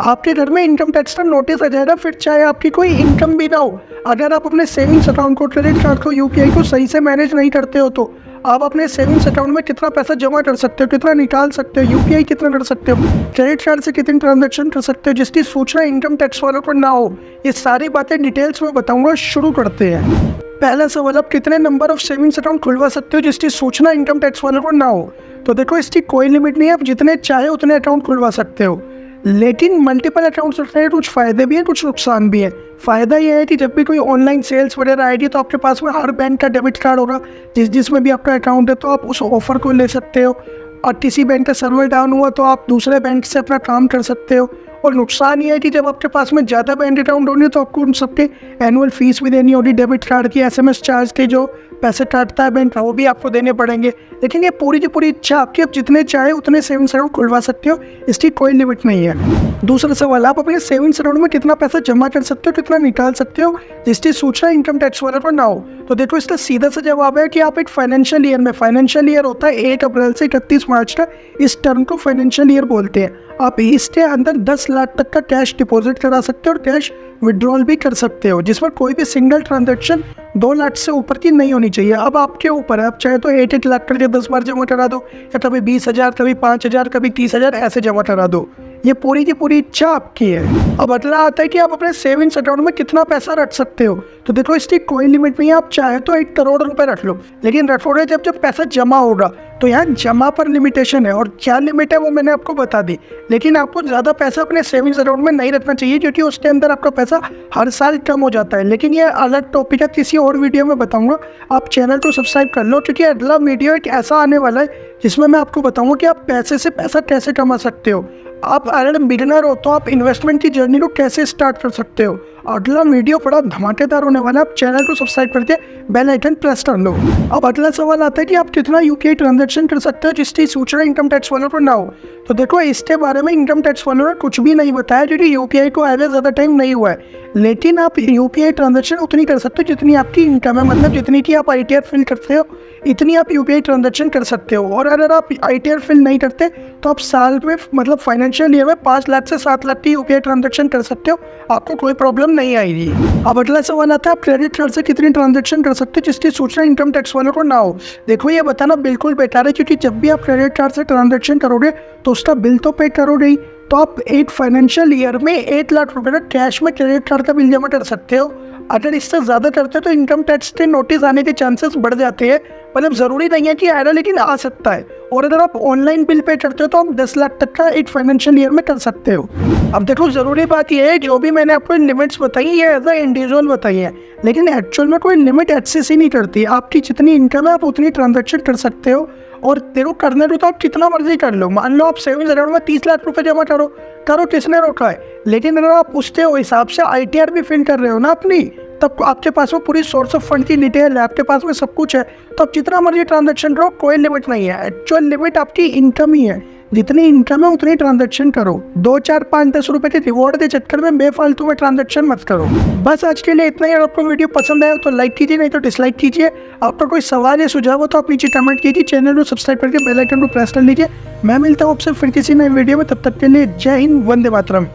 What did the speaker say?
आपके घर में इनकम टैक्स का नोटिस आ जाएगा, फिर चाहे आपकी कोई इनकम भी ना हो। अगर आप अपने सेविंग्स अकाउंट को, क्रेडिट कार्ड को, यूपीआई को सही से मैनेज नहीं करते हो तो आप अपने सेविंग्स अकाउंट में कितना पैसा जमा कर सकते हो, कितना निकाल सकते हो, यूपीआई कितना कर सकते हो, क्रेडिट कार्ड से कितनी ट्रांजैक्शन कर सकते हो, जिसकी सूचना इनकम टैक्स वालों को ना हो, ये सारी बातें डिटेल्स में बताऊंगा। शुरू करते हैं। पहला सवाल, आप कितने नंबर ऑफ सेविंग्स अकाउंट खुलवा सकते हो जिसकी सूचना इनकम टैक्स वालों को ना हो? तो देखो, इसकी कोई लिमिट नहीं है, आप जितने चाहे उतने अकाउंट खुलवा सकते हो। लेकिन मल्टीपल अकाउंट्स रखने के कुछ फ़ायदे भी हैं, कुछ नुकसान भी है। फ़ायदा यह है कि जब भी कोई ऑनलाइन सेल्स वगैरह आएगी तो आपके पास में हर बैंक का डेबिट कार्ड होगा, जिसमें भी आपका अकाउंट है, तो आप उस ऑफ़र को ले सकते हो। और किसी बैंक का सर्वर डाउन हुआ तो आप दूसरे बैंक से अपना काम कर सकते हो। और नुकसान ये है कि जब आपके पास में ज़्यादा बैंक अकाउंट होंगे तो आपको उन सबके एनुअल फीस भी देनी होगी, डेबिट कार्ड की, एसएमएस चार्ज के जो पैसे काटता है बैंक, वो भी आपको देने पड़ेंगे। लेकिन ये पूरी की पूरी इच्छा आपकी, आप जितने चाहे उतने सेविंग्स अकाउंट खुलवा सकते हो, इसकी कोई लिमिट नहीं है। दूसरा सवाल, आप अपने सेविंग्स अकाउंट में कितना पैसा जमा कर सकते हो, कितना निकाल सकते हो जिसकी सूचना इनकम टैक्स वाले को ना हो? तो देखो, इसका सीधा सा जवाब है कि आप एक फाइनेंशियल ईयर में, फाइनेंशियल ईयर होता है 1 अप्रैल से 31 मार्च का, इस टर्म को फाइनेंशियल ईयर बोलते हैं। आप इसके अंदर 10 लाख तक का कैश डिपॉजिट करा सकते हो और कैश विड्रॉल भी कर सकते हो, जिसमें कोई भी सिंगल ट्रांजैक्शन 2 लाख से ऊपर की नहीं होनी चाहिए। अब आपके ऊपर है, आप चाहे तो 1 लाख करके 10 बार जमा करा दो, या कभी 20,000, कभी 5,000, कभी 30,000 ऐसे जमा करा दो। ये पूरी की पूरी इच्छा आपकी है। अब अगला आता है कि आप अपने सेविंग्स अकाउंट में कितना पैसा रख सकते हो। तो देखो, इसकी कोई लिमिट नहीं है, आप चाहे तो 1 करोड़ रुपए रख लो, लेकिन रखोगे जब पैसा जमा होगा। तो यहाँ जमा पर लिमिटेशन है, और क्या लिमिट है वो मैंने आपको बता दी। लेकिन आपको ज़्यादा पैसा अपने सेविंग्स अकाउंट में नहीं रखना चाहिए, क्योंकि उसके अंदर आपका पैसा हर साल कम हो जाता है। लेकिन ये अलग टॉपिक है, किसी और वीडियो में बताऊंगा। आप चैनल को सब्सक्राइब कर लो, क्योंकि अगला वीडियो एक ऐसा आने वाला है जिसमें मैं आपको बताऊंगा कि आप पैसे से पैसा कैसे कमा सकते हो। आप अगर बिगिनर हो तो आप इन्वेस्टमेंट की जर्नी को कैसे स्टार्ट कर सकते हो। अगला वीडियो बड़ा धमाकेदार होने वाला है, आप चैनल को सब्सक्राइब करके बेल आइकन प्रेस कर लो। अब अगला सवाल आता है कि आप कितना यूपीआई ट्रांजैक्शन कर सकते हो जिसकी सूचना इनकम टैक्स वालों को ना हो। तो देखो, इसके बारे में इनकम टैक्स वालों ने कुछ भी नहीं बताया, क्योंकि यूपीआई को आगे ज़्यादा टाइम नहीं हुआ है। लेकिन आप यूपीआई ट्रांजैक्शन उतनी कर सकते हो जितनी आपकी इनकम है, मतलब जितनी की आप आईटीआर फिल करते हो इतनी आप यूपीआई ट्रांजैक्शन कर सकते हो। और अगर आप आईटीआर फिल नहीं करते तो आप साल में, मतलब फाइनेंशियल ईयर में 5 लाख से 7 लाख की यूपीआई ट्रांजैक्शन कर सकते हो, आपको कोई प्रॉब्लम नहीं आएगी। अब अगला सवाल आता है, आप क्रेडिट कार्ड से कितनी ट्रांजैक्शन कर सकते हो जिसकी सूचना इनकम टैक्स वालों को ना हो। देखो, ये बताना बिल्कुल बेकार है, क्योंकि जब भी आप क्रेडिट कार्ड से ट्रांजैक्शन करोगे तो उसका बिल तो पे करोगे ही। तो आप एक फाइनेंशियल ईयर में 1 लाख रुपए का कैश में क्रेडिट कार्ड का बिल जमा कर सकते हो। अगर इससे ज़्यादा करते हो तो इनकम टैक्स के नोटिस आने के चांसेस बढ़ जाते हैं। मतलब ज़रूरी नहीं है कि आएगा, लेकिन आ सकता है। और अगर आप ऑनलाइन बिल पे करते हो तो आप 10 लाख तक का एक फाइनेंशियल ईयर में कर सकते हो। अब देखो, ज़रूरी बात यह है, जो भी मैंने आपको लिमिट्स बताई ये एज अ इंडिविजुअल बताई है, लेकिन एक्चुअल में कोई लिमिट एक्सेस ही नहीं करती। आपकी जितनी इनकम है आप उतनी ट्रांजैक्शन कर सकते हो। और देखो, करने दो तो आप कितना मर्जी कर लो। मान लो आप सेविंग्स अकाउंट में 30 लाख रुपए जमा करो, किसने रोका है। लेकिन अगर आप उसके हिसाब से आईटीआर भी फिल कर रहे हो ना अपनी, तब आपके पास में पूरी सोर्स ऑफ फंड की डिटेल है, आपके पास में सब कुछ है, तो आप जितना मर्जी ट्रांजैक्शन करो, कोई लिमिट नहीं है। एक्चुअल लिमिट आपकी इनकम ही है, जितनी इनकम है उतनी ट्रांजैक्शन करो। 2, 4, 5, 10 रुपए के रिवॉर्ड के चक्कर में बेफालतू में ट्रांजैक्शन मत करो। बस आज के लिए इतना ही। अगर आपको वीडियो पसंद आया तो लाइक कीजिए, नहीं तो डिसलाइक कीजिए। आपका कोई सवाल या सुझाव हो तो आप नीचे कमेंट कीजिए। चैनल को सब्सक्राइब करके बेल आइकन को प्रेस कर लीजिए। मैं मिलता हूँ आपसे फिर किसी नए वीडियो में, तब तक के लिए जय हिंद, वंदे मातरम।